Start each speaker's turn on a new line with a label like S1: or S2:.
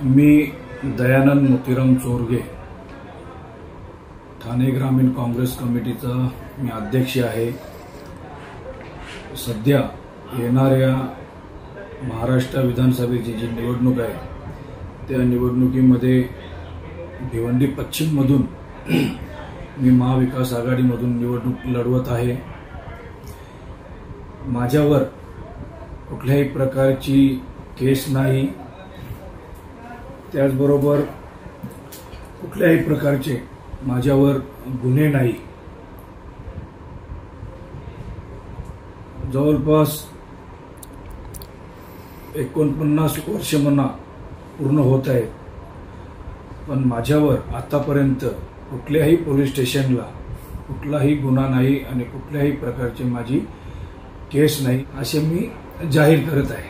S1: मी दयानंद मोतीराम चोरगे, ठाणे ग्रामीण काँग्रेस कमिटीचा मी अध्यक्ष आहे। सध्या येणाऱ्या महाराष्ट्र विधानसभेची जी निवडणूक आहे त्या निवडणुकीमध्ये भिवंडी पश्चिम मधून मी महाविकास आघाडीमधून निवडणूक लढवत आहे। माझ्यावर कुठल्याही प्रकारची केस नाही, त्याचबरोबर कुठल्याही प्रकारचे माझ्यावर गुन्हे नाही। जवळपास 49 वर्ष मला पूर्ण होत आहे, पण माझ्यावर आतापर्यंत कुठल्याही पोलीस स्टेशनला कुठलाही गुन्हा नाही आणि कुठल्याही प्रकारची माझी केस नाही असे मी जाहीर करत आहे।